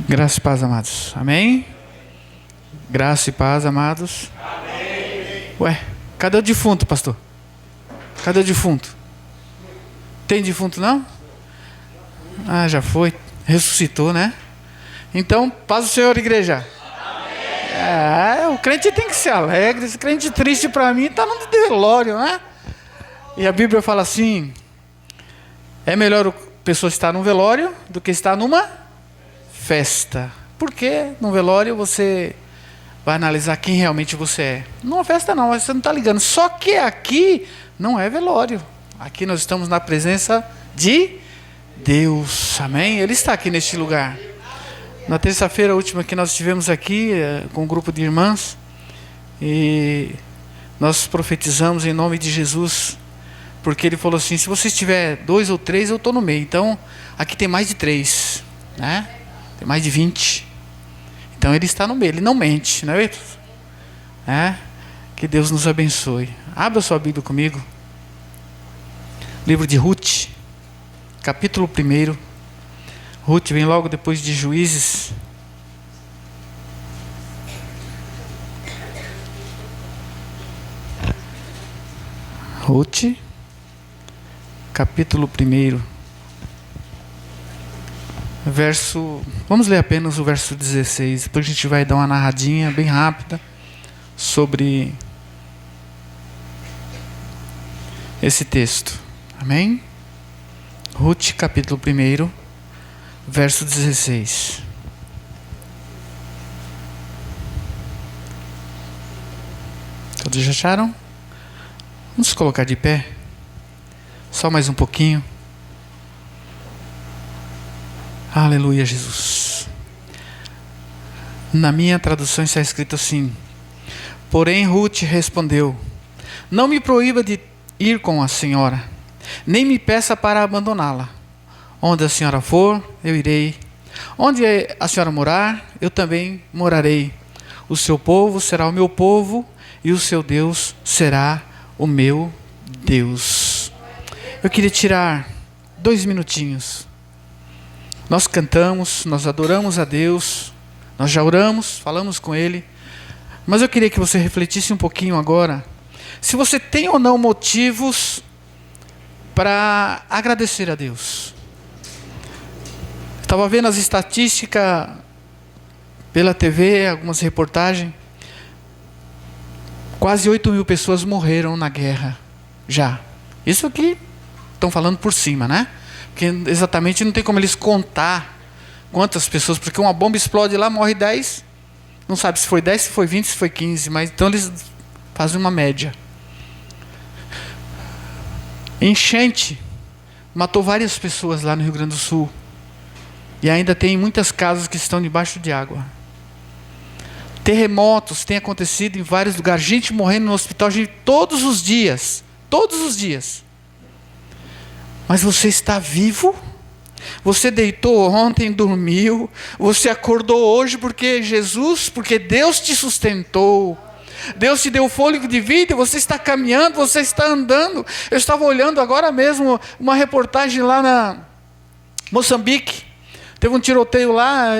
Graça e paz, amados. Amém? Graça e paz, amados. Amém. Ué, cadê o defunto, pastor? Cadê o defunto? Tem defunto não? Ah, já foi. Ressuscitou, né? Então, paz do Senhor, igreja. Amém. O crente tem que ser alegre. Esse crente triste para mim está no velório, né? E a Bíblia fala assim: é melhor a pessoa estar num velório do que estar numa festa. Porque no velório você vai analisar quem realmente você é. Numa festa não, você não está ligando. Só que aqui não é velório. Aqui nós estamos na presença de Deus. Amém? Ele está aqui neste lugar. Na terça-feira última que nós estivemos aqui com um grupo de irmãs, e nós profetizamos em nome de Jesus, porque ele falou assim: se você estiver 2 ou 3, eu estou no meio. Então aqui tem mais de 3, né? Tem mais de 20. Então ele está no meio, ele não mente, não é isso? Que Deus nos abençoe. Abra sua Bíblia comigo. Livro de Ruth, capítulo 1. Ruth vem logo depois de Juízes. Ruth, capítulo 1. Vamos ler apenas o verso 16. Depois a gente vai dar uma narradinha bem rápida sobre esse texto. Amém? Ruth, capítulo 1, verso 16. Todos já acharam? Vamos colocar de pé. Só mais um pouquinho. Aleluia, Jesus. Na minha tradução está escrito assim: porém Ruth respondeu: não me proíba de ir com a senhora, nem me peça para abandoná-la. Onde a senhora for, eu irei. Onde a senhora morar, eu também morarei. O seu povo será o meu povo, e o seu Deus será o meu Deus. Eu queria tirar 2 minutinhos. Nós cantamos, nós adoramos a Deus, nós já oramos, falamos com Ele, mas eu queria que você refletisse um pouquinho agora, se você tem ou não motivos para agradecer a Deus. Estava vendo as estatísticas pela TV, algumas reportagens, quase 8.000 pessoas morreram na guerra, já. Isso aqui, estão falando por cima, né? Porque exatamente não tem como eles contar quantas pessoas, porque uma bomba explode lá, morre 10, não sabe se foi 10, se foi 20, se foi 15, mas então eles fazem uma média. Enchente matou várias pessoas lá no Rio Grande do Sul, e ainda tem muitas casas que estão debaixo de água. Terremotos têm acontecido em vários lugares, gente morrendo no hospital, gente, todos os dias. Mas você está vivo? Você deitou ontem, dormiu, você acordou hoje porque Deus te sustentou. Deus te deu fôlego de vida, você está caminhando, você está andando. Eu estava olhando agora mesmo uma reportagem lá na Moçambique. Teve um tiroteio lá,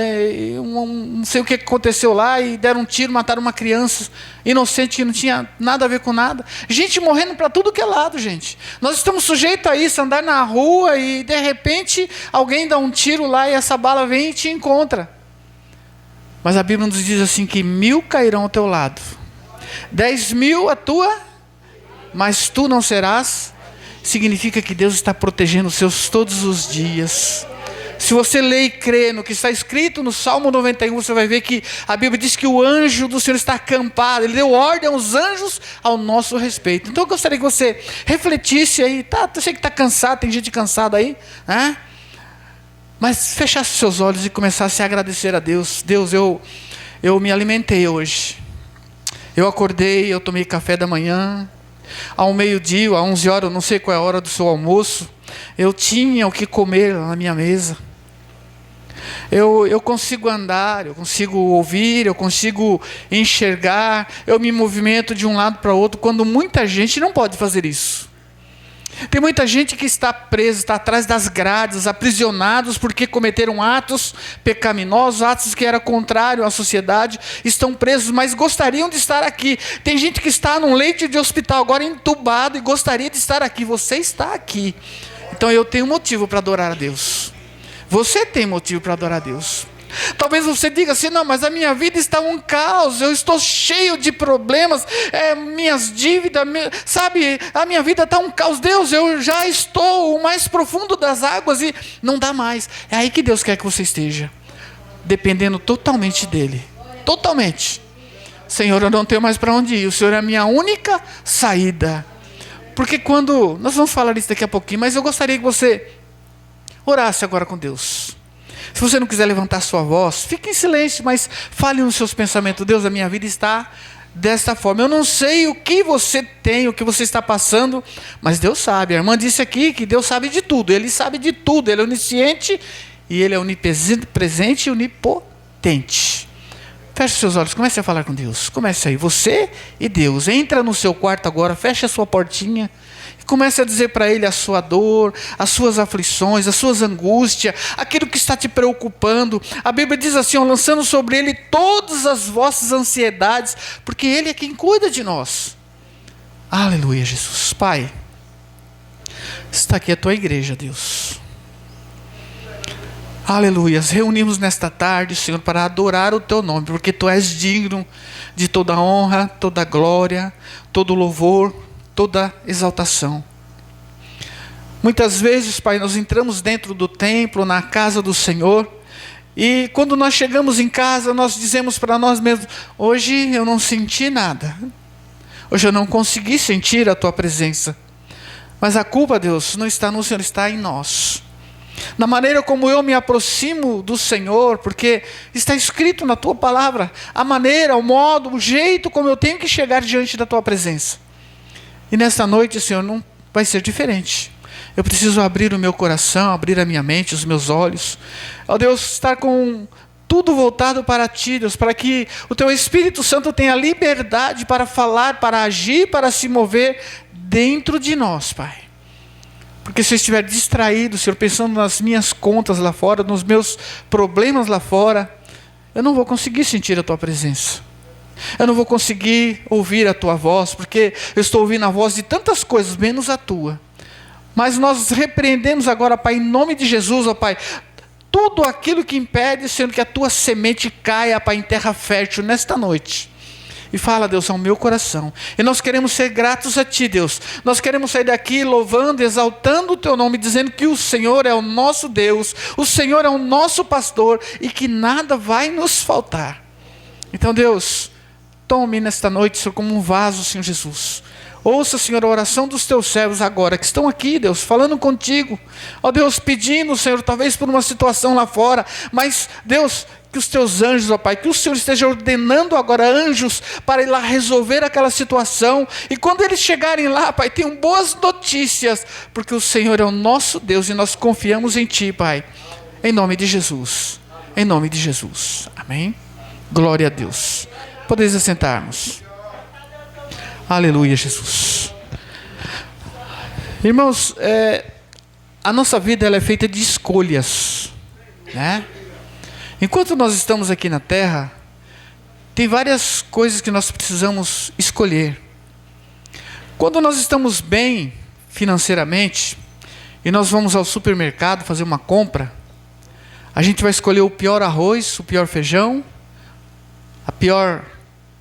não sei o que aconteceu lá, e deram um tiro, mataram uma criança inocente que não tinha nada a ver com nada. Gente morrendo para tudo que é lado, gente. Nós estamos sujeitos a isso, andar na rua e de repente alguém dá um tiro lá e essa bala vem e te encontra. Mas a Bíblia nos diz assim que 1.000 cairão ao teu lado, 10.000 à tua, mas tu não serás. Significa que Deus está protegendo os seus todos os dias. Se você lê e crê no que está escrito no Salmo 91, você vai ver que a Bíblia diz que o anjo do Senhor está acampado. Ele deu ordem aos anjos ao nosso respeito. Então eu gostaria que você refletisse aí. Eu sei que está cansado, tem gente cansada aí, né? Mas fechasse seus olhos e começasse a agradecer a Deus. Deus, eu me alimentei hoje. Eu acordei, eu tomei café da manhã. Ao meio-dia, às 11 horas, eu não sei qual é a hora do seu almoço, eu tinha o que comer na minha mesa. Eu consigo andar, eu consigo ouvir, eu consigo enxergar, eu me movimento de um lado para o outro, quando muita gente não pode fazer isso. Tem muita gente que está presa, está atrás das grades, aprisionados porque cometeram atos pecaminosos, atos que eram contrários à sociedade, estão presos, mas gostariam de estar aqui. Tem gente que está num leito de hospital, agora entubado, e gostaria de estar aqui. Você está aqui. Então eu tenho motivo para adorar a Deus. Você tem motivo para adorar a Deus. Talvez você diga assim: não, mas a minha vida está um caos, eu estou cheio de problemas, minhas dívidas, sabe, a minha vida está um caos. Deus, eu já estou o mais profundo das águas e não dá mais. É aí que Deus quer que você esteja, dependendo totalmente dEle, totalmente. Senhor, eu não tenho mais para onde ir, o Senhor é a minha única saída. Porque quando, nós vamos falar isso daqui a pouquinho, mas eu gostaria que você orasse agora com Deus. Se você não quiser levantar sua voz, fique em silêncio, mas fale nos seus pensamentos: Deus, a minha vida está desta forma. Eu não sei o que você tem, o que você está passando, mas Deus sabe. A irmã disse aqui que Deus sabe de tudo. Ele sabe de tudo. Ele é onisciente e Ele é onipresente e onipotente. Feche seus olhos, comece a falar com Deus. Comece aí, você e Deus. Entra no seu quarto agora, feche a sua portinha. Comece a dizer para Ele a sua dor, as suas aflições, as suas angústias, aquilo que está te preocupando. A Bíblia diz assim: lançando sobre Ele todas as vossas ansiedades, porque Ele é quem cuida de nós. Aleluia, Jesus. Pai, está aqui a Tua igreja, Deus. Aleluia. Reunimos nesta tarde, Senhor, para adorar o Teu nome, porque Tu és digno de toda honra, toda glória, todo louvor, toda exaltação. Muitas vezes, Pai, nós entramos dentro do templo, na casa do Senhor, e quando nós chegamos em casa, nós dizemos para nós mesmos: hoje eu não senti nada, hoje eu não consegui sentir a Tua presença. Mas a culpa, Deus, não está no Senhor, está em nós, na maneira como eu me aproximo do Senhor, porque está escrito na Tua palavra a maneira, o modo, o jeito como eu tenho que chegar diante da Tua presença. E nesta noite, Senhor, não vai ser diferente. Eu preciso abrir o meu coração, abrir a minha mente, os meus olhos. Ó Deus, estar com tudo voltado para Ti, Deus, para que o Teu Espírito Santo tenha liberdade para falar, para agir, para se mover dentro de nós, Pai. Porque se eu estiver distraído, Senhor, pensando nas minhas contas lá fora, nos meus problemas lá fora, eu não vou conseguir sentir a Tua presença. Eu não vou conseguir ouvir a Tua voz, porque eu estou ouvindo a voz de tantas coisas, menos a Tua. Mas nós repreendemos agora, Pai, em nome de Jesus, ó Pai, tudo aquilo que impede, sendo que a Tua semente caia, Pai, em terra fértil nesta noite. E fala, Deus, ao meu coração. E nós queremos ser gratos a Ti, Deus. Nós queremos sair daqui louvando, exaltando o Teu nome, dizendo que o Senhor é o nosso Deus, o Senhor é o nosso pastor e que nada vai nos faltar. Então, Deus, tome nesta noite, Senhor, como um vaso, Senhor Jesus. Ouça, Senhor, a oração dos Teus servos agora, que estão aqui, Deus, falando contigo. Ó Deus, pedindo, Senhor, talvez por uma situação lá fora, mas, Deus, que os Teus anjos, ó Pai, que o Senhor esteja ordenando agora anjos para ir lá resolver aquela situação. E quando eles chegarem lá, Pai, tenham boas notícias, porque o Senhor é o nosso Deus e nós confiamos em Ti, Pai. Em nome de Jesus. Em nome de Jesus. Amém? Glória a Deus. Podeis assentarmos. Aleluia, Jesus. Irmãos, a nossa vida ela é feita de escolhas, né? Enquanto nós estamos aqui na terra, tem várias coisas que nós precisamos escolher. Quando nós estamos bem financeiramente e nós vamos ao supermercado fazer uma compra, a gente vai escolher o pior arroz, o pior feijão, a pior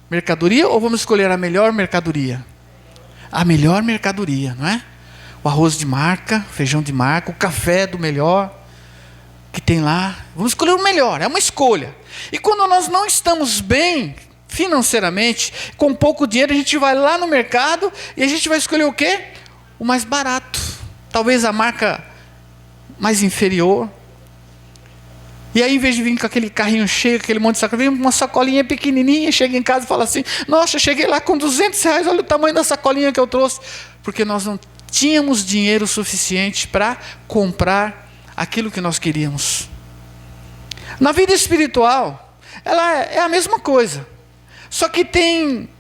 mercadoria, ou vamos escolher a melhor mercadoria? A melhor mercadoria, não é? O arroz de marca, feijão de marca, o café do melhor que tem lá. Vamos escolher o melhor, é uma escolha. E quando nós não estamos bem financeiramente, com pouco dinheiro, a gente vai lá no mercado e a gente vai escolher o quê? O mais barato. Talvez a marca mais inferior. E aí, em vez de vir com aquele carrinho cheio, aquele monte de sacolinha, vem uma sacolinha pequenininha, chega em casa e fala assim: nossa, cheguei lá com R$200, olha o tamanho da sacolinha que eu trouxe. Porque nós não tínhamos dinheiro suficiente para comprar aquilo que nós queríamos. Na vida espiritual, ela é a mesma coisa. Só que tem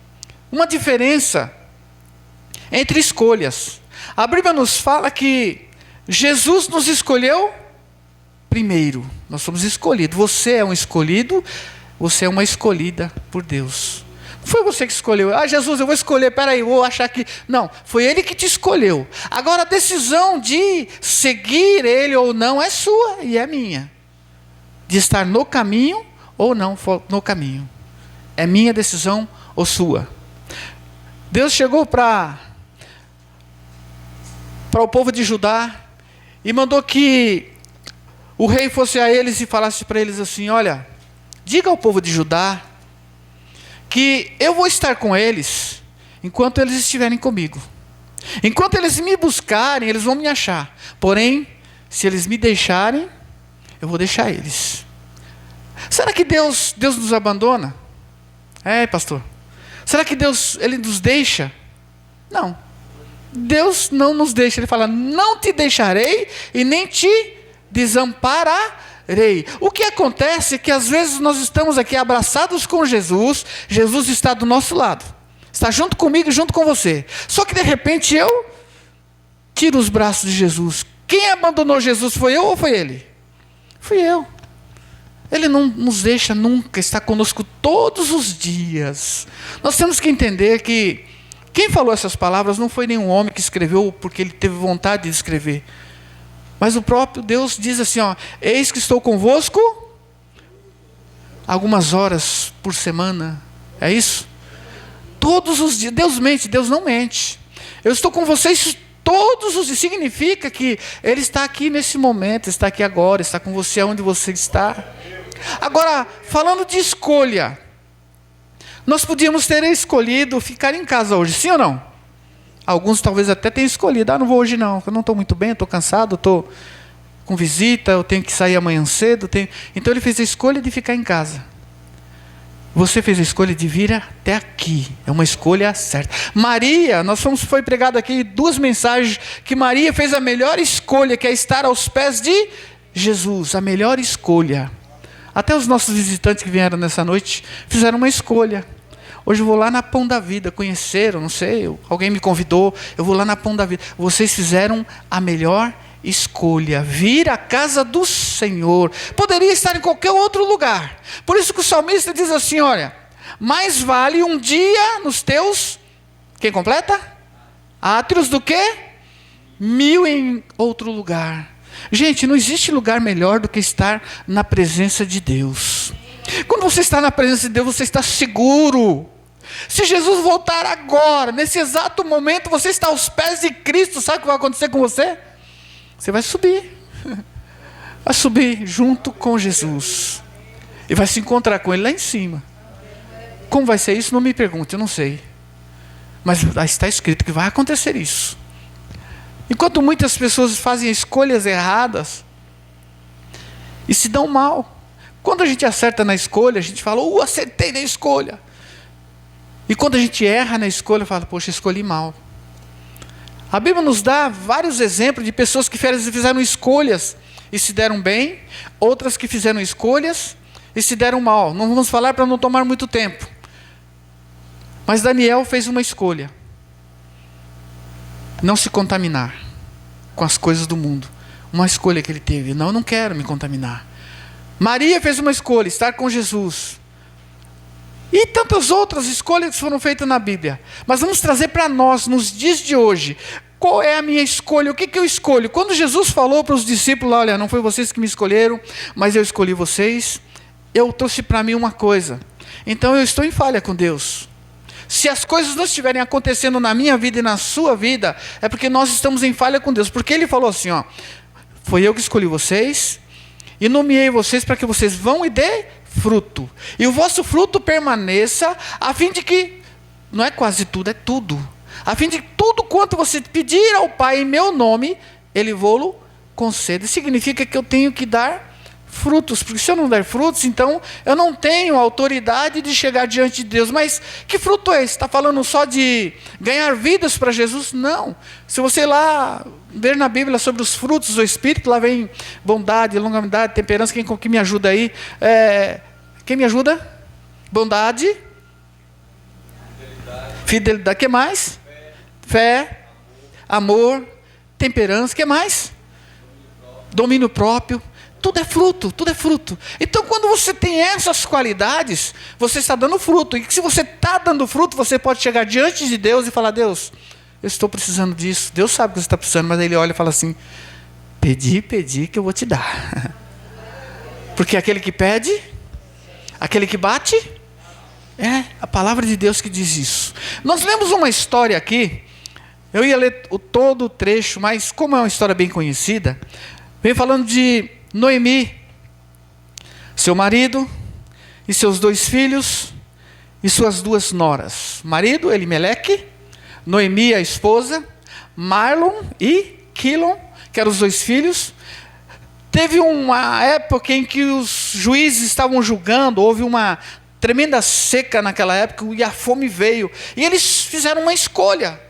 uma diferença entre escolhas. A Bíblia nos fala que Jesus nos escolheu primeiro. Nós somos escolhidos. Você é um escolhido, você é uma escolhida por Deus. Não foi você que escolheu. Jesus, eu vou escolher, peraí, vou achar que... Não, foi Ele que te escolheu. Agora a decisão de seguir Ele ou não é sua e é minha. De estar no caminho ou não no caminho. É minha decisão ou sua. Deus chegou para o povo de Judá e mandou que o rei fosse a eles e falasse para eles assim: olha, diga ao povo de Judá que eu vou estar com eles enquanto eles estiverem comigo. Enquanto eles me buscarem, eles vão me achar. Porém, se eles me deixarem, eu vou deixar eles. Será que Deus nos abandona? Pastor. Será que Deus ele nos deixa? Não. Deus não nos deixa. Ele fala: não te deixarei e nem te desampararei. O que acontece é que às vezes nós estamos aqui abraçados com Jesus. Jesus está do nosso lado. Está junto comigo e junto com você. Só que de repente eu tiro os braços de Jesus. Quem abandonou Jesus? Foi eu ou foi Ele? Fui eu. Ele não nos deixa nunca, está conosco todos os dias. Nós temos que entender que quem falou essas palavras não foi nenhum homem que escreveu porque ele teve vontade de escrever. Mas o próprio Deus diz assim: eis que estou convosco algumas horas por semana. É isso? Todos os dias. Deus mente, Deus não mente. Eu estou com vocês todos os dias. Significa que Ele está aqui nesse momento, está aqui agora, está com você onde você está. Agora, falando de escolha, nós podíamos ter escolhido ficar em casa hoje, sim ou não? Alguns talvez até tenham escolhido: não vou hoje não, eu não estou muito bem, estou cansado, estou com visita, eu tenho que sair amanhã cedo. Então ele fez a escolha de ficar em casa. Você fez a escolha de vir até aqui, é uma escolha certa. Maria, foi pregado aqui 2 mensagens, que Maria fez a melhor escolha, que é estar aos pés de Jesus, a melhor escolha. Até os nossos visitantes que vieram nessa noite fizeram uma escolha. Hoje eu vou lá na Pão da Vida, conheceram, não sei, alguém me convidou, eu vou lá na Pão da Vida. Vocês fizeram a melhor escolha, vir à casa do Senhor. Poderia estar em qualquer outro lugar. Por isso que o salmista diz assim: olha, mais vale um dia nos teus, quem completa? Átrios do que 1000 em outro lugar. Gente, não existe lugar melhor do que estar na presença de Deus. Quando você está na presença de Deus, você está seguro. Se Jesus voltar agora, nesse exato momento, você está aos pés de Cristo, sabe o que vai acontecer com você? Você vai subir. Vai subir junto com Jesus. E vai se encontrar com Ele lá em cima. Como vai ser isso? Não me pergunte, eu não sei. Mas está escrito que vai acontecer isso. Enquanto muitas pessoas fazem escolhas erradas e se dão mal. Quando a gente acerta na escolha, a gente fala: acertei na escolha. E quando a gente erra na escolha, fala: poxa, escolhi mal. A Bíblia nos dá vários exemplos de pessoas que fizeram escolhas e se deram bem, outras que fizeram escolhas e se deram mal. Não vamos falar para não tomar muito tempo. Mas Daniel fez uma escolha: não se contaminar com as coisas do mundo. Uma escolha que ele teve: não, eu não quero me contaminar. Maria fez uma escolha: estar com Jesus. E tantas outras escolhas que foram feitas na Bíblia. Mas vamos trazer para nós, nos dias de hoje, qual é a minha escolha? O que eu escolho? Quando Jesus falou para os discípulos: olha, não foi vocês que me escolheram, mas eu escolhi vocês. Eu trouxe para mim uma coisa: então eu estou em falha com Deus. Se as coisas não estiverem acontecendo na minha vida e na sua vida, é porque nós estamos em falha com Deus. Porque Ele falou assim: foi eu que escolhi vocês e nomeei vocês para que vocês vão e dê fruto. E o vosso fruto permaneça, a fim de que, não é quase tudo, é tudo. A fim de que tudo quanto você pedir ao Pai em meu nome, Ele vô-lo conceda. Significa que eu tenho que dar frutos, porque se eu não der frutos, então eu não tenho autoridade de chegar diante de Deus. Mas que fruto é esse? Está falando só de ganhar vidas para Jesus? Não. Se você lá ver na Bíblia sobre os frutos do Espírito, lá vem bondade, longanimidade, temperança. Quem me ajuda aí? Quem me ajuda? Bondade, fidelidade. Que mais? Fé, amor, temperança, o que mais? Domínio próprio. Tudo é fruto, tudo é fruto. Então, quando você tem essas qualidades, você está dando fruto. E se você está dando fruto, você pode chegar diante de Deus e falar: Deus, eu estou precisando disso. Deus sabe que você está precisando, mas Ele olha e fala assim: pedi que eu vou te dar. Porque aquele que pede, aquele que bate, é a palavra de Deus que diz isso. Nós lemos uma história aqui, eu ia ler todo o trecho, mas como é uma história bem conhecida, vem falando de Noemi, seu marido e seus 2 filhos e suas 2 noras. Marido, Elimeleque, Noemi, a esposa, Marlon e Quilon, que eram os 2 filhos. Teve uma época em que os juízes estavam julgando, houve uma tremenda seca naquela época e a fome veio. E eles fizeram uma escolha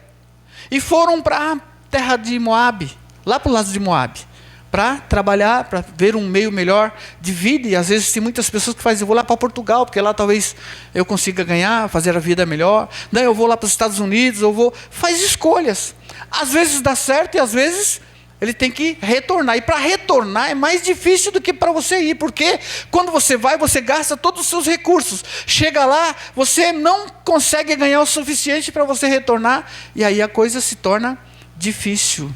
e foram para a terra de Moabe, lá para o lado de Moabe, para trabalhar, para ver um meio melhor de vida. E às vezes tem muitas pessoas que fazem: eu vou lá para Portugal, porque lá talvez eu consiga ganhar, fazer a vida melhor. Não, eu vou lá para os Estados Unidos, faz escolhas. Às vezes dá certo e às vezes ele tem que retornar. E para retornar é mais difícil do que para você ir, porque quando você vai, você gasta todos os seus recursos. Chega lá, você não consegue ganhar o suficiente para você retornar, e aí a coisa se torna difícil.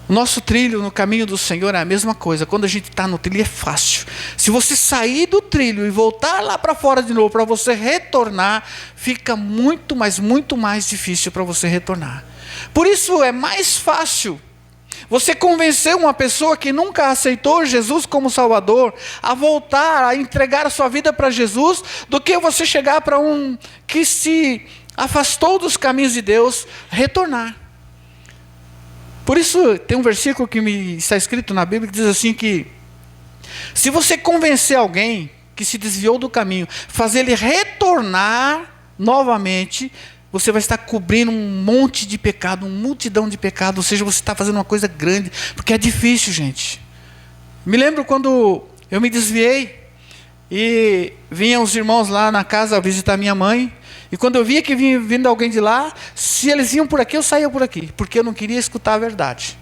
O nosso trilho no caminho do Senhor é a mesma coisa. Quando a gente está no trilho é fácil. Se você sair do trilho e voltar lá para fora de novo, para você retornar, fica muito mais difícil para você retornar. Por isso é mais fácil você convencer uma pessoa que nunca aceitou Jesus como Salvador a voltar, a entregar a sua vida para Jesus, do que você chegar para um que se afastou dos caminhos de Deus, retornar. Por isso tem um versículo que está escrito na Bíblia que diz assim que se você convencer alguém que se desviou do caminho, fazer ele retornar novamente, você vai estar cobrindo um monte de pecado, uma multidão de pecado. Ou seja, você está fazendo uma coisa grande, porque é difícil, gente. Me lembro quando eu me desviei e vinham os irmãos lá na casa visitar minha mãe. E quando eu via que vinha vindo alguém de lá, se eles iam por aqui, eu saía por aqui, porque eu não queria escutar a verdade.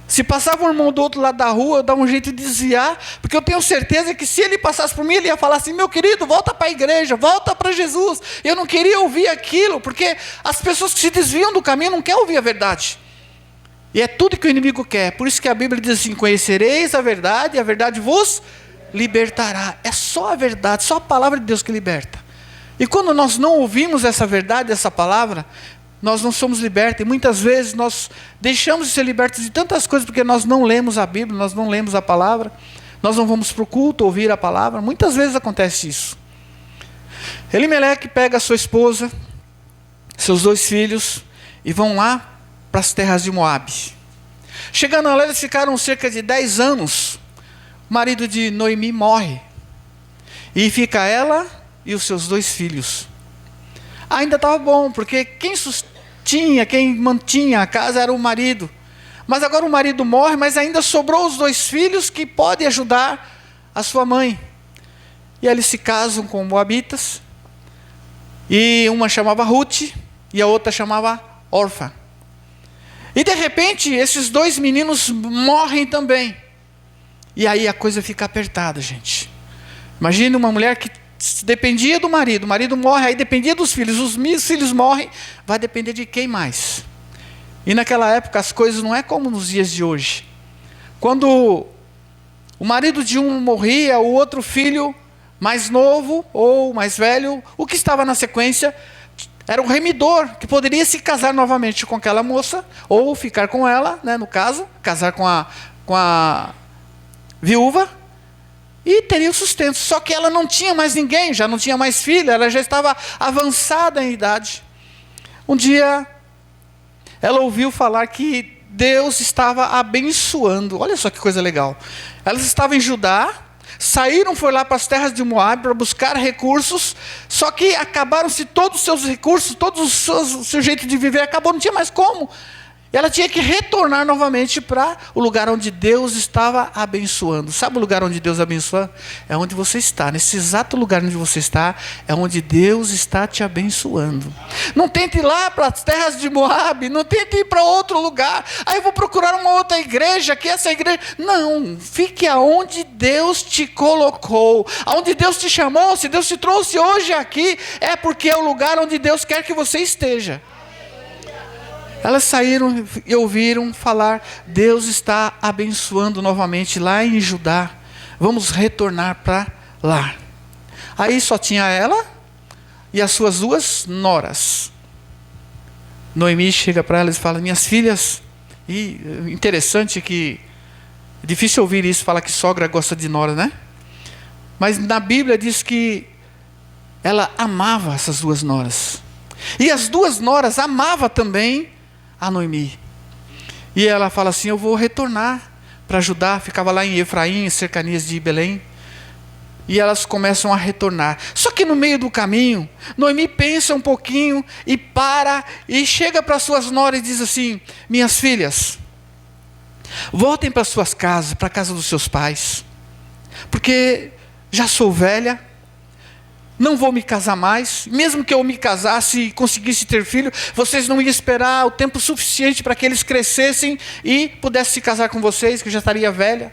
Se passava um irmão do outro lado da rua, eu dava um jeito de desviar, porque eu tenho certeza que se ele passasse por mim, ele ia falar assim: meu querido, volta para a igreja, volta para Jesus. Eu não queria ouvir aquilo, porque as pessoas que se desviam do caminho não querem ouvir a verdade. E é tudo que o inimigo quer. Por isso que a Bíblia diz assim: conhecereis a verdade e a verdade vos libertará. É só a verdade, só a palavra de Deus que liberta. E quando nós não ouvimos essa verdade, essa palavra, nós não somos libertos. E muitas vezes nós deixamos de ser libertos de tantas coisas porque nós não lemos a Bíblia, nós não lemos a palavra, nós não vamos para o culto ouvir a palavra. Muitas vezes acontece isso. Elimeleque pega a sua esposa, seus 2 filhos, e vão lá para as terras de Moabe. Chegando lá, eles ficaram cerca de 10 anos. O marido de Noemi morre, e fica ela e os seus 2 filhos. Ainda estava bom, porque quem mantinha a casa era o marido. Mas agora o marido morre, mas ainda sobrou os 2 filhos que podem ajudar a sua mãe. E eles se casam com moabitas, e uma chamava Ruth, e a outra chamava Orfa. E de repente, esses 2 meninos morrem também. E aí a coisa fica apertada, gente. Imagina uma mulher que dependia do marido, o marido morre, aí dependia dos filhos, os filhos morrem, vai depender de quem mais? E naquela época as coisas não é como nos dias de hoje. Quando o marido de um morria, o outro filho mais novo ou mais velho, o que estava na sequência era um remidor, que poderia se casar novamente com aquela moça, ou ficar com ela, né, no caso, casar com a viúva, e teria o sustento. Só que ela não tinha mais ninguém, já não tinha mais filha, ela já estava avançada em idade. Um dia, ela ouviu falar que Deus estava abençoando. Olha só que coisa legal. Elas estavam em Judá, saíram, foi lá para as terras de Moabe para buscar recursos, só que acabaram-se todos os seus recursos, o seu jeito de viver acabou, não tinha mais como. ela tinha que retornar novamente para o lugar onde Deus estava abençoando. Sabe o lugar onde Deus abençoa? É onde você está. Nesse exato lugar onde você está, é onde Deus está te abençoando. Não tente ir lá para as terras de Moabe, não tente ir para outro lugar. Aí eu vou procurar uma outra igreja, que essa igreja... Não, fique aonde Deus te colocou, aonde Deus te chamou. Se Deus te trouxe hoje aqui, é porque é o lugar onde Deus quer que você esteja. Elas saíram e ouviram falar, Deus está abençoando novamente lá em Judá. Vamos retornar para lá. Aí só tinha ela e as suas 2 noras. Noemi chega para elas e fala, minhas filhas, e interessante que, é difícil ouvir isso, falar que sogra gosta de nora, né? Mas na Bíblia diz que ela amava essas 2 noras. E as 2 noras amavam também a Noemi. E ela fala assim, eu vou retornar para Judá. Ficava lá em Efraim, cercanias de Belém. E elas começam a retornar. Só que no meio do caminho, Noemi pensa um pouquinho e para e chega para suas noras e diz assim, minhas filhas, voltem para suas casas, para a casa dos seus pais, porque já sou velha, não vou me casar mais. Mesmo que eu me casasse e conseguisse ter filho, vocês não iam esperar o tempo suficiente para que eles crescessem e pudessem se casar com vocês, que eu já estaria velha.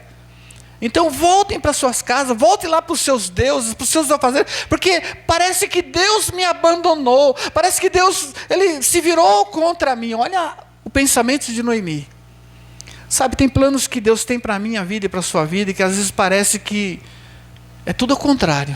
Então voltem para suas casas, voltem lá para os seus deuses, para os seus afazeres, porque parece que Deus me abandonou, parece que Deus, Ele se virou contra mim. Olha o pensamento de Noemi. Sabe, tem planos que Deus tem para a minha vida e para a sua vida, e que às vezes parece que é tudo ao contrário.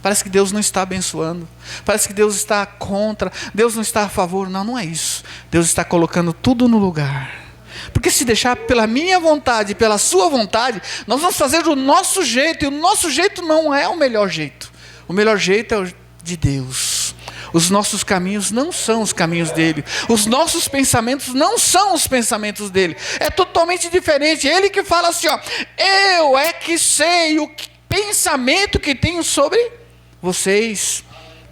Parece que Deus não está abençoando, parece que Deus está contra, Deus não está a favor. Não, não é isso. Deus está colocando tudo no lugar. Porque se deixar pela minha vontade, pela sua vontade, nós vamos fazer do nosso jeito, e o nosso jeito não é o melhor jeito. O melhor jeito é o de Deus. Os nossos caminhos não são os caminhos dele. Os nossos pensamentos não são os pensamentos dele. É totalmente diferente. Ele que fala assim, ó, eu é que sei o pensamento que tenho sobre vocês,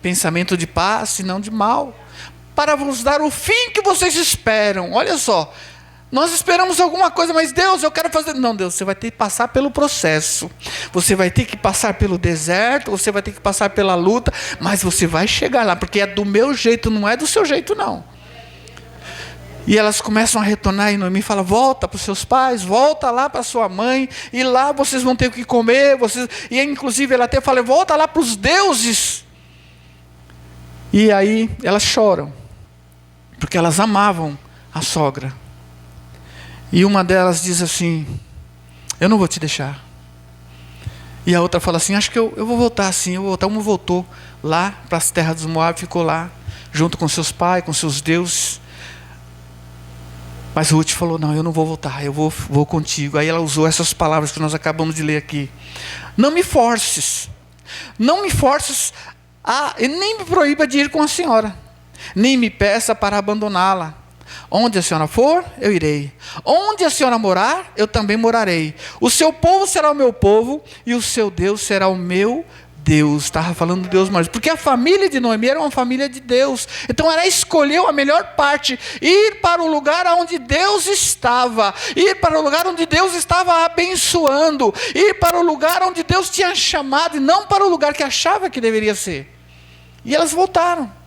pensamento de paz e não de mal, para vos dar o fim que vocês esperam. Olha só, nós esperamos alguma coisa, mas Deus, eu quero fazer... Não, Deus, você vai ter que passar pelo processo, você vai ter que passar pelo deserto, você vai ter que passar pela luta, mas você vai chegar lá, porque é do meu jeito, não é do seu jeito não. E elas começam a retornar, e Noemi fala, volta para os seus pais, volta lá para sua mãe, e lá vocês vão ter o que comer, e inclusive ela até fala, volta lá para os deuses. E aí elas choram, porque elas amavam a sogra. E uma delas diz assim, eu não vou te deixar. E a outra fala assim, acho que eu vou voltar sim, eu vou voltar. Uma voltou lá para as terras dos Moab, ficou lá, junto com seus pais, com seus deuses. Mas Ruth falou, não, eu não vou voltar, eu vou contigo. Aí ela usou essas palavras que nós acabamos de ler aqui. Não me forces e nem me proíba de ir com a senhora, nem me peça para abandoná-la. Onde a senhora for, eu irei. Onde a senhora morar, eu também morarei. O seu povo será o meu povo, e o seu Deus será o meu Deus. Estava falando de Deus, mas porque a família de Noemi era uma família de Deus. Então ela escolheu a melhor parte, ir para o lugar onde Deus estava, ir para o lugar onde Deus estava abençoando, ir para o lugar onde Deus tinha chamado, e não para o lugar que achava que deveria ser. E elas voltaram.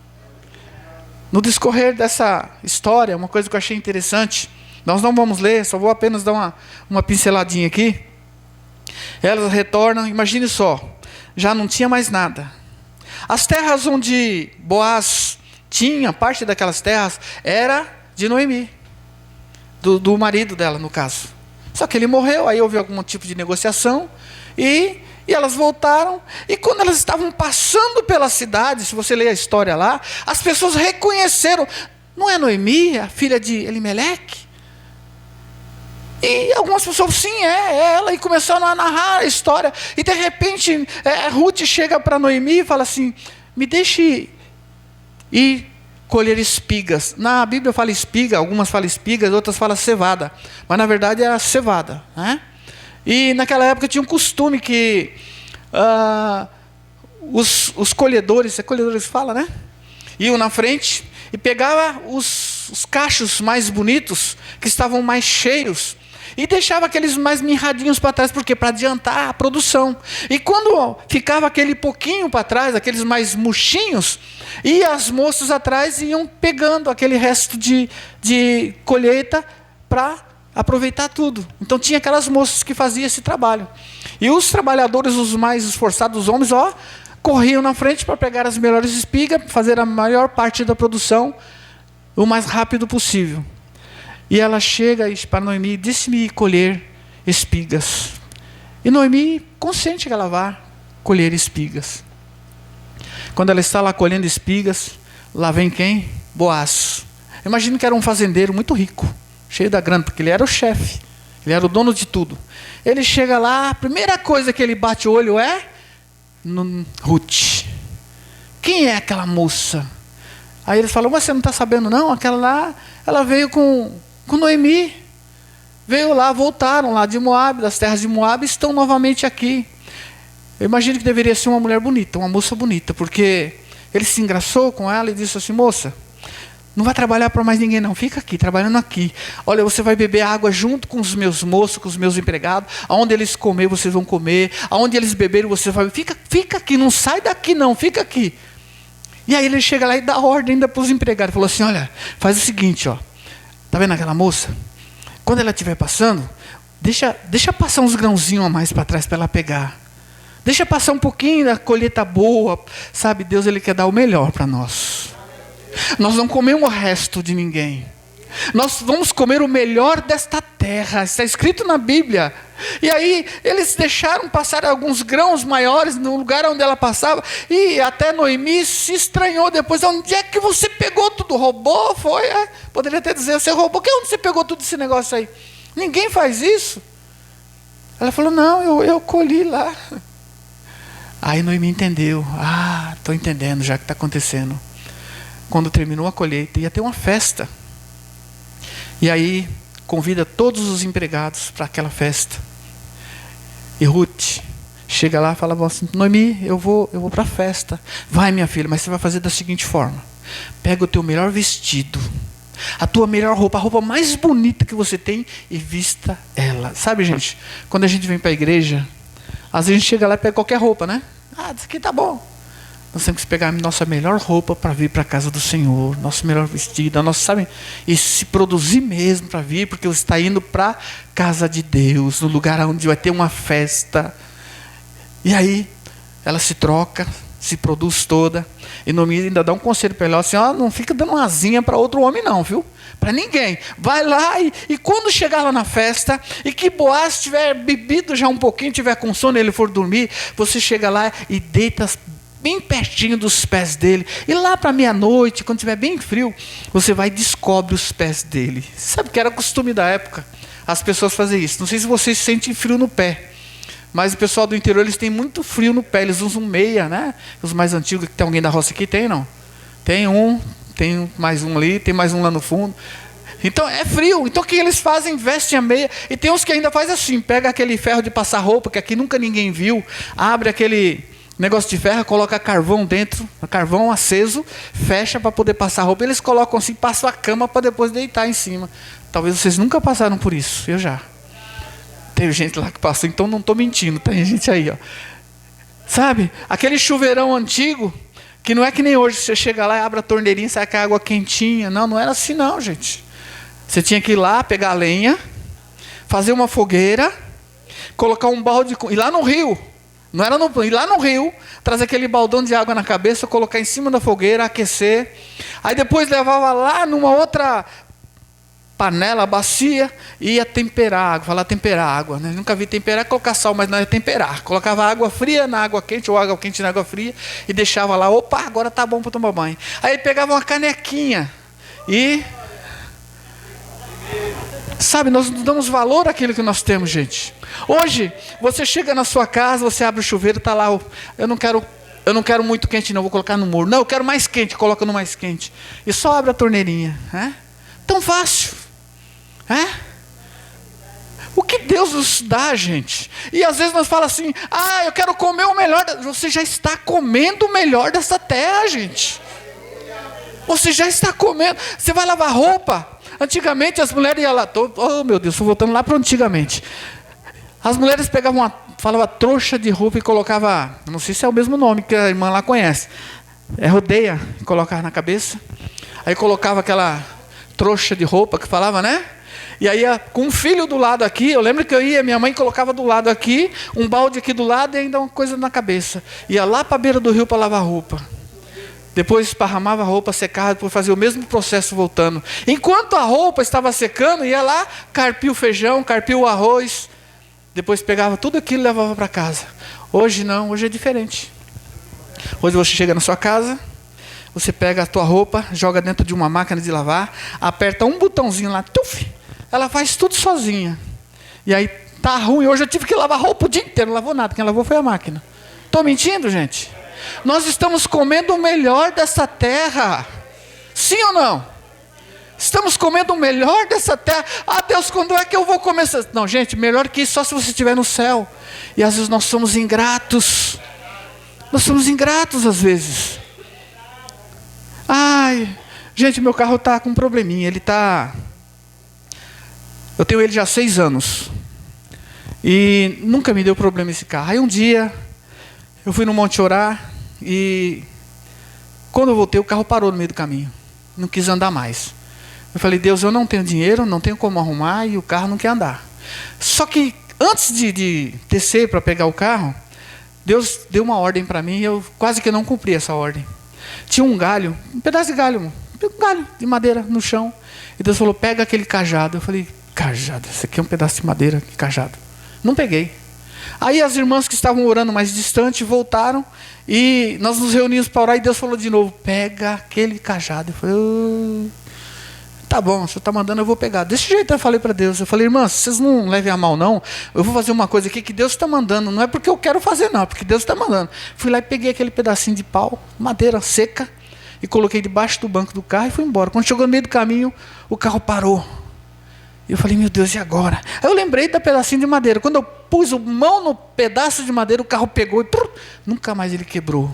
No discorrer dessa história, uma coisa que eu achei interessante, nós não vamos ler, só vou apenas dar uma pinceladinha aqui. Elas retornam, imagine só, já não tinha mais nada. As terras onde Boaz tinha, parte daquelas terras, era de Noemi, do marido dela, no caso. Só que ele morreu, aí houve algum tipo de negociação, e elas voltaram, e quando elas estavam passando pela cidade, se você ler a história lá, as pessoas reconheceram, não é Noemi, a filha de Elimeleque? E algumas pessoas, sim, é ela, e começaram a narrar a história, e de repente, Ruth chega para Noemi e fala assim, me deixe ir colher espigas. Na Bíblia fala espiga, algumas falam espigas, outras falam cevada, mas na verdade era cevada, né? E naquela época tinha um costume que os colhedores, é colhedores que fala, né? Iam na frente e pegava os os cachos mais bonitos, que estavam mais cheios, e deixava aqueles mais mirradinhos para trás, porque para adiantar a produção. E quando ficava aquele pouquinho para trás, aqueles mais murchinhos, e as moças atrás iam pegando aquele resto de colheita para aproveitar tudo. Então tinha aquelas moças que faziam esse trabalho. E os trabalhadores, os mais esforçados, os homens, corriam na frente para pegar as melhores espigas, fazer a maior parte da produção o mais rápido possível. E ela chega para Noemi, disse-me colher espigas. E Noemi, consciente que ela vá colher espigas. Quando ela está lá colhendo espigas, lá vem quem? Boaz. Imagino que era um fazendeiro muito rico, cheio da grana, porque ele era o chefe, ele era o dono de tudo. Ele chega lá, a primeira coisa que ele bate o olho é no Ruth. Quem é aquela moça? Aí eles falam, mas você não está sabendo não? Aquela lá, ela veio com Noemi, veio lá, voltaram lá de Moabe, das terras de Moabe, estão novamente aqui. Eu imagino que deveria ser uma mulher bonita, uma moça bonita, porque ele se engraçou com ela e disse assim, moça, não vai trabalhar para mais ninguém não, fica aqui, trabalhando aqui. Olha, você vai beber água junto com os meus moços, com os meus empregados, aonde eles comer, vocês vão comer, aonde eles beberem, você vai, fica aqui, não sai daqui não, fica aqui. E aí ele chega lá e dá ordem ainda para os empregados, falou assim, olha, faz o seguinte, tá vendo aquela moça? Quando ela estiver passando, deixa passar uns grãozinhos a mais para trás para ela pegar. Deixa passar um pouquinho da colheita boa. Sabe, Deus ele quer dar o melhor para nós. Nós não comemos o resto de ninguém. Nós vamos comer o melhor desta terra. Está escrito na Bíblia. E aí eles deixaram passar alguns grãos maiores no lugar onde ela passava. E até Noemi se estranhou depois. Onde é que você pegou tudo? Roubou? Foi? Poderia até dizer, você roubou. Onde você pegou tudo esse negócio aí? Ninguém faz isso. Ela falou, não, eu colhi lá. Aí Noemi entendeu. Estou entendendo já o que está acontecendo. Quando terminou a colheita, ia ter uma festa. E aí convida todos os empregados para aquela festa. E Ruth chega lá e fala assim, Noemi, eu vou para a festa. Vai, minha filha, mas você vai fazer da seguinte forma. Pega o teu melhor vestido, a tua melhor roupa, a roupa mais bonita que você tem, e vista ela. Sabe, gente, quando a gente vem para a igreja, às vezes a gente chega lá e pega qualquer roupa, né? Isso aqui tá bom. Nós temos que pegar a nossa melhor roupa para vir para a casa do Senhor, nosso melhor vestido, sabe? E se produzir mesmo para vir, porque você está indo para a casa de Deus, no lugar onde vai ter uma festa. E aí, ela se troca, se produz toda, e Noemi ainda dá um conselho para ela, assim, não fica dando uma asinha para outro homem não, viu? Para ninguém. Vai lá e quando chegar lá na festa, e que Boaz tiver bebido já um pouquinho, tiver com sono e ele for dormir, você chega lá e deita bem pertinho dos pés dele, e lá para meia-noite, quando estiver bem frio, você vai e descobre os pés dele. Sabe que era costume da época, as pessoas fazem isso. Não sei se vocês sentem frio no pé, mas o pessoal do interior, eles têm muito frio no pé, eles usam meia, né? Os mais antigos, tem alguém da roça aqui? Tem, não? Tem mais um ali, tem mais um lá no fundo. Então é frio, então o que eles fazem? Vestem a meia, e tem uns que ainda fazem assim, pega aquele ferro de passar roupa, que aqui nunca ninguém viu, abre aquele negócio de ferro, coloca carvão dentro, carvão aceso, fecha para poder passar roupa. Eles colocam assim, passam a cama para depois deitar em cima. Talvez vocês nunca passaram por isso, eu já. Teve gente lá que passou, então não estou mentindo, tem gente aí, Sabe, aquele chuveirão antigo, que não é que nem hoje, você chega lá e abre a torneirinha e sai com a água quentinha. Não era assim não, gente. Você tinha que ir lá, pegar a lenha, fazer uma fogueira, colocar um balde, ir lá no rio, não era ir lá no rio, trazer aquele baldão de água na cabeça, colocar em cima da fogueira, aquecer, aí depois levava lá numa outra panela, bacia, e ia temperar a água, falar temperar a água, né? Nunca vi temperar, colocar sal, mas não é temperar, colocava água fria na água quente, ou água quente na água fria, e deixava lá, opa, agora tá bom para tomar banho. Aí pegava uma canequinha, e sabe, nós não damos valor àquilo que nós temos, gente. Hoje, você chega na sua casa, você abre o chuveiro, está lá, eu não quero muito quente não, vou colocar no morno. Não, eu quero mais quente, coloca no mais quente. E só abre a torneirinha. Tão fácil. O que Deus nos dá, gente? E às vezes nós falamos assim, eu quero comer o melhor. Você já está comendo o melhor dessa terra, gente. Você já está comendo. Você vai lavar roupa. Antigamente as mulheres iam lá. Oh meu Deus, estou voltando lá para antigamente. As mulheres pegavam falava trouxa de roupa e colocava, não sei se é o mesmo nome que a irmã lá conhece. É rodeia, colocava na cabeça. Aí colocava aquela trouxa de roupa que falava, né? E aí com um filho do lado aqui, eu lembro que eu ia, minha mãe colocava do lado aqui, um balde aqui do lado e ainda uma coisa na cabeça. Ia lá para a beira do rio para lavar roupa. Depois esparramava a roupa, secava, depois fazia o mesmo processo voltando. Enquanto a roupa estava secando, ia lá, carpia o feijão, carpia o arroz. Depois pegava tudo aquilo e levava para casa. Hoje não, hoje é diferente. Hoje você chega na sua casa, você pega a tua roupa, joga dentro de uma máquina de lavar, aperta um botãozinho lá, tuf, ela faz tudo sozinha. E aí tá ruim, hoje eu tive que lavar roupa o dia inteiro, não lavou nada, quem lavou foi a máquina. Estou mentindo, gente? Nós estamos comendo o melhor dessa terra. Sim ou não? Estamos comendo o melhor dessa terra. Ah, Deus, quando é que eu vou comer? Não, gente, melhor que isso só se você estiver no céu. E às vezes nós somos ingratos. Nós somos ingratos às vezes. Ai, gente, meu carro está com um probleminha. Eu tenho ele já há 6 anos. E nunca me deu problema esse carro. Aí um dia, eu fui no Monte orar. E quando eu voltei, o carro parou no meio do caminho. Não quis andar mais. Eu falei, Deus, eu não tenho dinheiro, não tenho como arrumar e o carro não quer andar. Só que antes de descer para pegar o carro, Deus deu uma ordem para mim e eu quase que não cumpri essa ordem. Tinha um galho, um pedaço de galho, um galho de madeira no chão. E Deus falou, pega aquele cajado. Eu falei, cajado, esse aqui é um pedaço de madeira, que cajado. Não peguei. Aí as irmãs que estavam orando mais distante voltaram e nós nos reunimos para orar e Deus falou de novo, pega aquele cajado. Eu falei, tá bom, o senhor está mandando, eu vou pegar. Desse jeito eu falei para Deus. Eu falei, irmãs, vocês não levem a mal não. Eu vou fazer uma coisa aqui que Deus está mandando. Não é porque eu quero fazer não, é porque Deus está mandando. Fui lá e peguei aquele pedacinho de pau, madeira seca, e coloquei debaixo do banco do carro e fui embora. Quando chegou no meio do caminho, o carro parou. E eu falei, meu Deus, e agora? Aí eu lembrei da pedacinho de madeira. Quando eu pus a mão no pedaço de madeira, o carro pegou e nunca mais ele quebrou.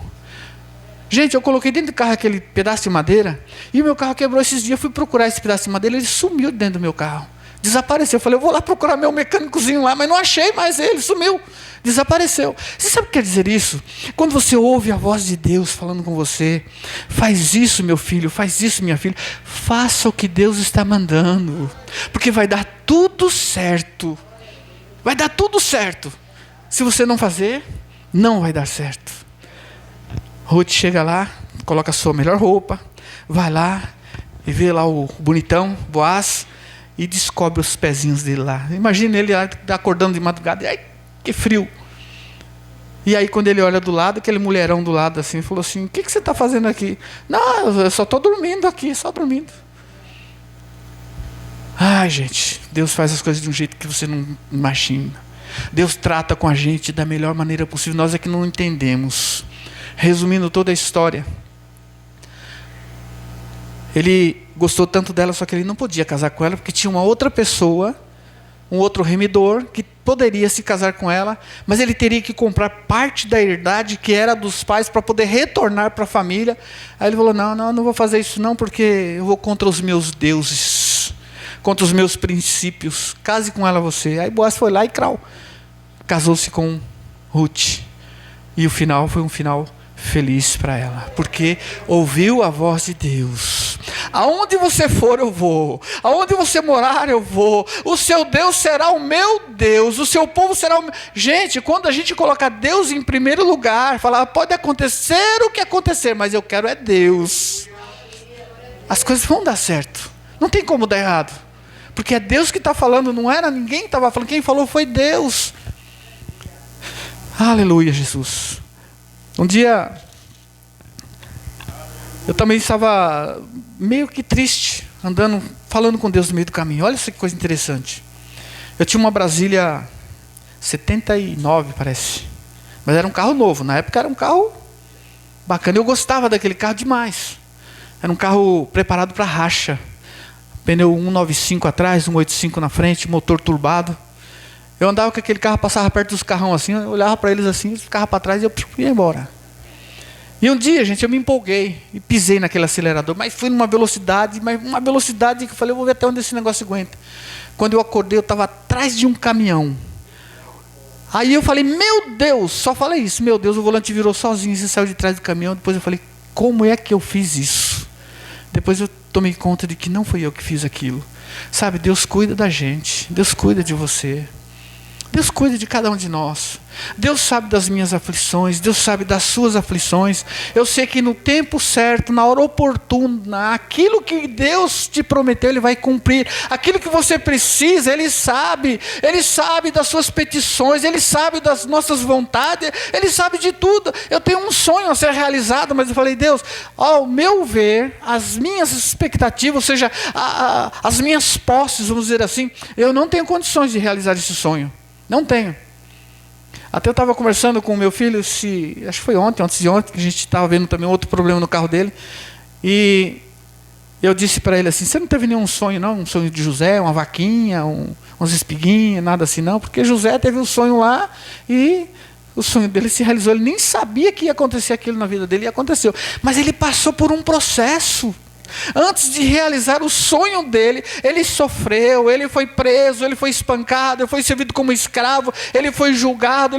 Gente, eu coloquei dentro do carro aquele pedaço de madeira e o meu carro quebrou esses dias. Eu fui procurar esse pedaço de madeira, ele sumiu dentro do meu carro. Desapareceu. Eu falei, eu vou lá procurar meu mecânicozinho lá, mas não achei mais ele, sumiu. Desapareceu. Você sabe o que quer dizer isso? Quando você ouve a voz de Deus falando com você, faz isso, meu filho, faz isso, minha filha. Faça o que Deus está mandando, porque vai dar tudo certo. Vai dar tudo certo. Se você não fazer, não vai dar certo. Ruth chega lá, coloca a sua melhor roupa, vai lá e vê lá o bonitão, Boaz, e descobre os pezinhos dele lá. Imagina ele lá acordando de madrugada, e ai, que frio. E aí quando ele olha do lado, aquele mulherão do lado assim, falou assim, o que você está fazendo aqui? Não, eu só estou dormindo aqui, só dormindo. Ai, gente, Deus faz as coisas de um jeito que você não imagina. Deus trata com a gente da melhor maneira possível, nós é que não entendemos. Resumindo toda a história, ele gostou tanto dela, só que ele não podia casar com ela, porque tinha uma outra pessoa, um outro remidor, que poderia se casar com ela, mas ele teria que comprar parte da herdade que era dos pais para poder retornar para a família. Aí ele falou, não vou fazer isso não, porque eu vou contra os meus deuses, contra os meus princípios. Case com ela você. Aí Boaz foi lá e casou-se com Ruth. E o final foi um final feliz para ela, porque ouviu a voz de Deus. Aonde você for, eu vou. Aonde você morar, eu vou. O seu Deus será o meu Deus. O seu povo será o meu. Gente, quando a gente coloca Deus em primeiro lugar, fala, pode acontecer o que acontecer, mas eu quero é Deus. As coisas vão dar certo. Não tem como dar errado. Porque é Deus que está falando, não era ninguém que estava falando. Quem falou foi Deus. Aleluia, Jesus. Um dia, eu também estava meio que triste, andando, falando com Deus no meio do caminho. Olha essa coisa interessante. Eu tinha uma Brasília 79, parece. Mas era um carro novo. Na época era um carro bacana. Eu gostava daquele carro demais. Era um carro preparado para racha. Pneu 195 atrás, 185 na frente, motor turbado. Eu andava com aquele carro, passava perto dos carrão assim, eu olhava para eles assim, eles ficavam para trás e eu ia embora. E um dia, gente, eu me empolguei e pisei naquele acelerador, mas fui numa velocidade, que eu falei, eu vou ver até onde esse negócio aguenta. Quando eu acordei, eu estava atrás de um caminhão. Aí eu falei, meu Deus, só falei isso, meu Deus, o volante virou sozinho, você saiu de trás do caminhão. Depois eu falei, como é que eu fiz isso? Depois eu tomei conta de que não fui eu que fiz aquilo. Sabe, Deus cuida da gente, Deus cuida de você. Deus cuida de cada um de nós. Deus sabe das minhas aflições, Deus sabe das suas aflições. Eu sei que no tempo certo, na hora oportuna, aquilo que Deus te prometeu, Ele vai cumprir. Aquilo que você precisa, Ele sabe das suas petições, Ele sabe das nossas vontades, Ele sabe de tudo. Eu tenho um sonho a ser realizado, mas eu falei, Deus, ao meu ver, as minhas expectativas, ou seja, as minhas posses, vamos dizer assim, eu não tenho condições de realizar esse sonho. Não tenho. Até eu estava conversando com o meu filho, acho que foi antes de ontem, que a gente estava vendo também outro problema no carro dele. E eu disse para ele assim, você não teve nenhum sonho não? Um sonho de José, uma vaquinha, uns espiguinhos, nada assim não? Porque José teve um sonho lá e o sonho dele se realizou. Ele nem sabia que ia acontecer aquilo na vida dele e aconteceu. Mas ele passou por um processo. Antes de realizar o sonho dele, ele sofreu, ele foi preso, ele foi espancado, ele foi servido como escravo, ele foi julgado,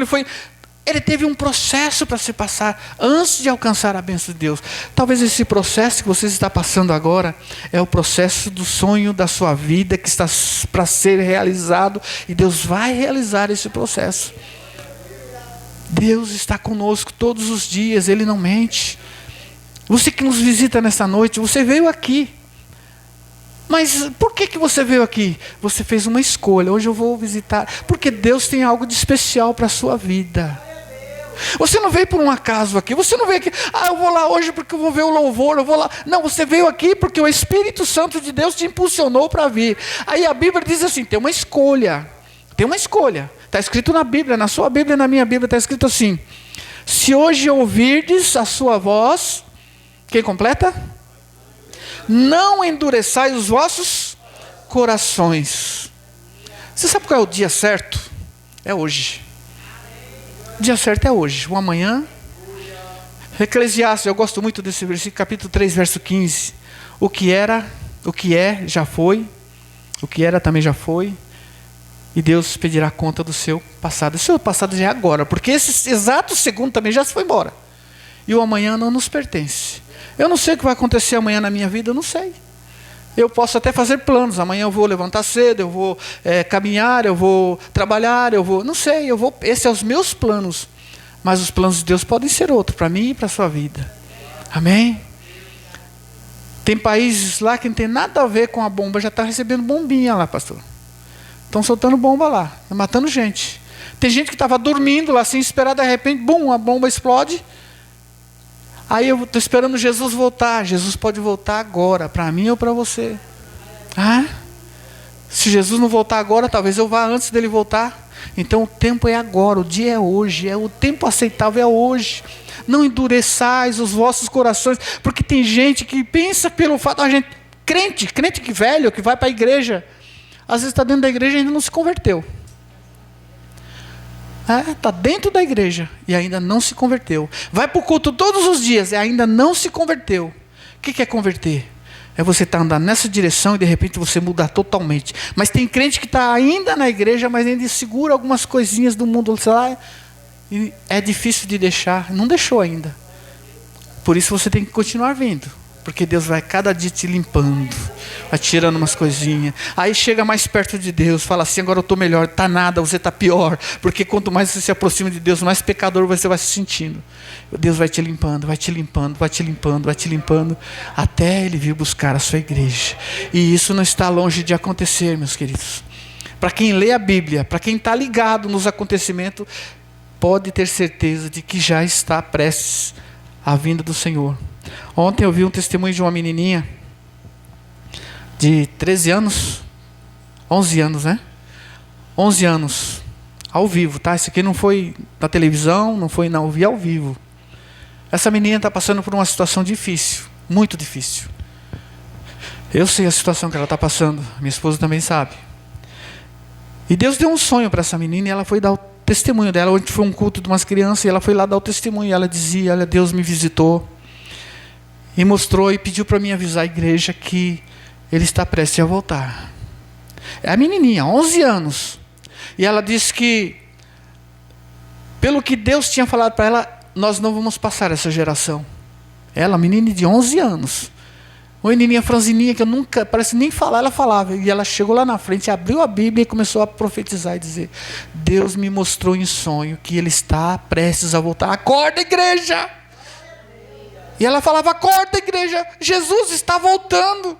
ele teve um processo para se passar antes de alcançar a bênção de Deus. Talvez esse processo que você está passando agora é o processo do sonho da sua vida que está para ser realizado, e Deus vai realizar esse processo. Deus está conosco todos os dias, Ele não mente. Você que nos visita nessa noite, você veio aqui. Mas por que você veio aqui? Você fez uma escolha. Hoje eu vou visitar. Porque Deus tem algo de especial para a sua vida. Você não veio por um acaso aqui. Você não veio aqui, eu vou lá hoje porque eu vou ver o louvor, eu vou lá. Não, você veio aqui porque o Espírito Santo de Deus te impulsionou para vir. Aí a Bíblia diz assim, tem uma escolha. Tem uma escolha. Está escrito na Bíblia, na sua Bíblia e na minha Bíblia está escrito assim. Se hoje ouvirdes a sua voz... Quem completa? Não endureçai os vossos corações. Você sabe qual é o dia certo? É hoje. O dia certo é hoje. O amanhã. Eclesiastes, eu gosto muito desse versículo, capítulo 3, verso 15. O que era, o que é, já foi. O que era também já foi. E Deus pedirá conta do seu passado. O seu passado já é agora, porque esse exato segundo também já se foi embora. E o amanhã não nos pertence. Eu não sei o que vai acontecer amanhã na minha vida, eu não sei. Eu posso até fazer planos, amanhã eu vou levantar cedo, eu vou caminhar, eu vou trabalhar, não sei, esses são os meus planos. Mas os planos de Deus podem ser outros, para mim e para a sua vida. Amém? Tem países lá que não tem nada a ver com a bomba, já está recebendo bombinha lá, pastor. Estão soltando bomba lá, matando gente. Tem gente que estava dormindo lá, sem esperar, de repente, bum, a bomba explode. Aí eu estou esperando Jesus voltar. Jesus pode voltar agora, para mim ou para você. Se Jesus não voltar agora, talvez eu vá antes dele voltar. Então o tempo é agora, o dia é hoje, o tempo aceitável é hoje. Não endureçais os vossos corações, porque tem gente que pensa pelo fato, crente que velho, que vai para a igreja, às vezes está dentro da igreja e ainda não se converteu. Está dentro da igreja e ainda não se converteu. Vai para o culto todos os dias e ainda não se converteu. O que é converter? É você estar andando nessa direção e de repente você mudar totalmente. Mas tem crente que está ainda na igreja, mas ainda segura algumas coisinhas do mundo, sei lá, e é difícil de deixar. Não deixou ainda. Por isso você tem que continuar vindo. Porque Deus vai cada dia te limpando, vai tirando umas coisinhas. Aí chega mais perto de Deus, fala assim, agora eu estou melhor. Está nada, você está pior. Porque quanto mais você se aproxima de Deus, mais pecador você vai se sentindo. Deus vai te limpando, vai te limpando, vai te limpando, vai te limpando, até Ele vir buscar a sua igreja. E isso não está longe de acontecer, meus queridos. Para quem lê a Bíblia, para quem está ligado nos acontecimentos, pode ter certeza de que já está prestes a vinda do Senhor. Ontem eu vi um testemunho de uma menininha de 13 anos, 11 anos, né? 11 anos, ao vivo, tá? Isso aqui não foi na televisão, eu vi ao vivo. Essa menina está passando por uma situação difícil, muito difícil. Eu sei a situação que ela está passando, minha esposa também sabe. E Deus deu um sonho para essa menina e ela foi dar testemunho dela. Hoje foi um culto de umas crianças e ela foi lá dar o testemunho. E ela dizia: olha, Deus me visitou e mostrou e pediu para mim avisar a igreja que Ele está prestes a voltar. É a menininha, 11 anos. E ela disse que, pelo que Deus tinha falado para ela, nós não vamos passar essa geração. Ela, menina de 11 anos. Uma menininha franzininha que eu nunca, parece nem falar, ela falava. E ela chegou lá na frente, abriu a Bíblia e começou a profetizar e dizer: Deus me mostrou em sonho que Ele está prestes a voltar. Acorda, igreja! E ela falava: acorda, igreja, Jesus está voltando.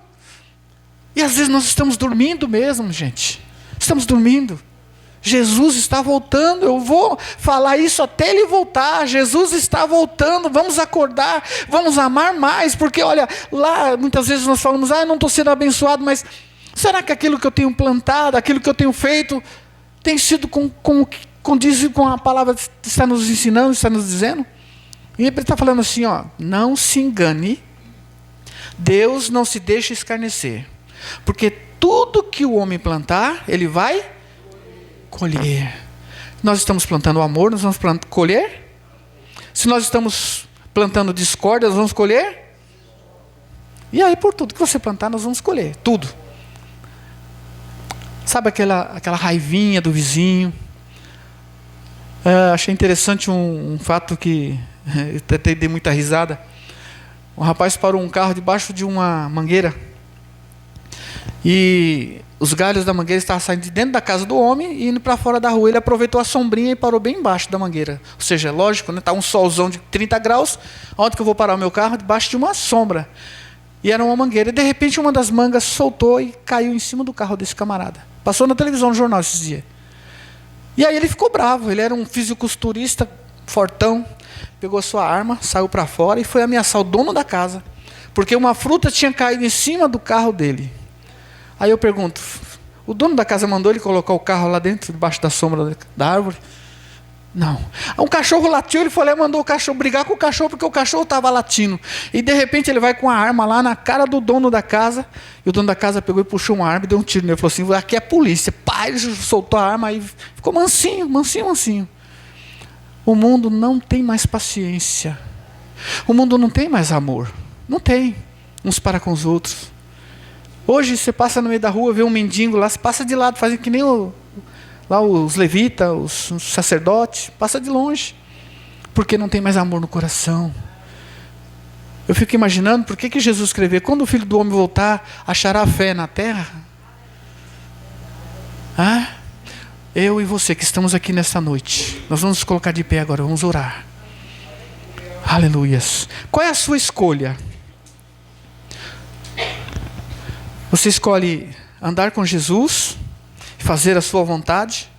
E às vezes nós estamos dormindo mesmo, gente. Estamos dormindo. Jesus está voltando, eu vou falar isso até Ele voltar. Jesus está voltando, vamos acordar, vamos amar mais. Porque olha, lá muitas vezes nós falamos: eu não estou sendo abençoado, mas será que aquilo que eu tenho plantado, aquilo que eu tenho feito, tem sido condiz com a palavra que está nos ensinando, está nos dizendo? E ele está falando assim, não se engane, Deus não se deixa escarnecer, porque tudo que o homem plantar, ele vai colher. Nós estamos plantando o amor, nós vamos colher. Se nós estamos plantando discórdia, nós vamos colher. E aí por tudo que você plantar, nós vamos colher, tudo. Sabe aquela raivinha do vizinho? Achei interessante um fato que eu até dei muita risada. Um rapaz parou um carro debaixo de uma mangueira e os galhos da mangueira estavam saindo de dentro da casa do homem e indo para fora da rua. Ele aproveitou a sombrinha e parou bem embaixo da mangueira. Ou seja, lógico, né? Está um solzão de 30 graus. Onde que eu vou parar o meu carro? Debaixo de uma sombra. E era uma mangueira. E de repente uma das mangas soltou e caiu em cima do carro desse camarada. Passou na televisão, no jornal esses dias. E aí ele ficou bravo. Ele era um fisiculturista fortão. Pegou sua arma, saiu para fora e foi ameaçar o dono da casa. Porque uma fruta tinha caído em cima do carro dele. Aí eu pergunto: o dono da casa mandou ele colocar o carro lá dentro, debaixo da sombra da árvore? Não. Um cachorro latiu, ele foi lá e mandou o cachorro brigar com o cachorro, porque o cachorro estava latindo. E de repente ele vai com a arma lá na cara do dono da casa, e o dono da casa pegou e puxou uma arma e deu um tiro nele. Ele falou assim: aqui é a polícia. Pai, ele soltou a arma e ficou mansinho, mansinho, mansinho. O mundo não tem mais paciência. O mundo não tem mais amor. Não tem. Uns para com os outros. Hoje você passa no meio da rua, vê um mendigo lá, você passa de lado, fazem que nem lá os levitas, os sacerdotes, passa de longe. Porque não tem mais amor no coração. Eu fico imaginando, por que Jesus escreveu: quando o Filho do Homem voltar, achará fé na terra? Eu e você que estamos aqui nesta noite, nós vamos nos colocar de pé agora, vamos orar. Aleluias. Qual é a sua escolha? Você escolhe andar com Jesus, fazer a sua vontade?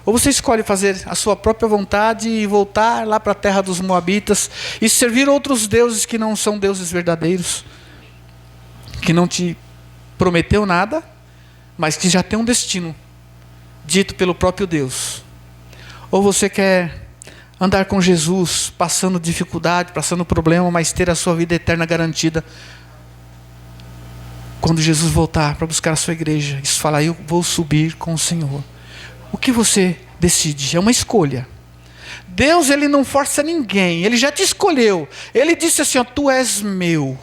Ou você escolhe fazer a sua própria vontade e voltar lá para a terra dos Moabitas e servir outros deuses que não são deuses verdadeiros, que não te prometeu nada, mas que já tem um destino dito pelo próprio Deus? Ou você quer andar com Jesus, passando dificuldade, passando problema, mas ter a sua vida eterna garantida quando Jesus voltar para buscar a sua igreja? Isso fala: eu vou subir com o Senhor. O que você decide? É uma escolha. Deus, Ele não força ninguém. Ele já te escolheu. Ele disse assim: tu és meu.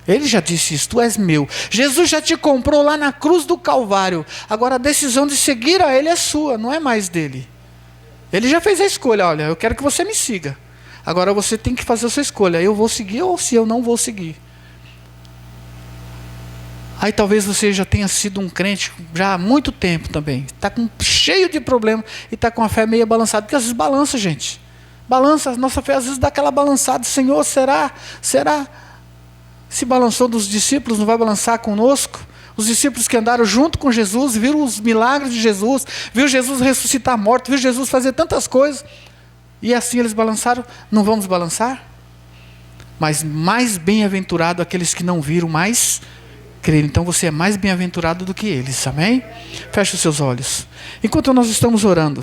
Ele já disse isso: tu és meu. Jesus já te comprou lá na cruz do Calvário. Agora a decisão de seguir a Ele é sua, não é mais dele. Ele já fez a escolha: olha, eu quero que você me siga. Agora você tem que fazer a sua escolha: eu vou seguir ou se eu não vou seguir. Aí talvez você já tenha sido um crente já há muito tempo também. Está cheio de problemas e está com a fé meio balançada. Porque às vezes balança, gente. Balança, a nossa fé às vezes dá aquela balançada. Senhor, será? Se balançou dos discípulos, não vai balançar conosco? Os discípulos que andaram junto com Jesus, viram os milagres de Jesus, viram Jesus ressuscitar morto, viram Jesus fazer tantas coisas. E assim eles balançaram. Não vamos balançar? Mas mais bem-aventurado aqueles que não viram, mais crer. Então você é mais bem-aventurado do que eles, amém? Feche os seus olhos. Enquanto nós estamos orando,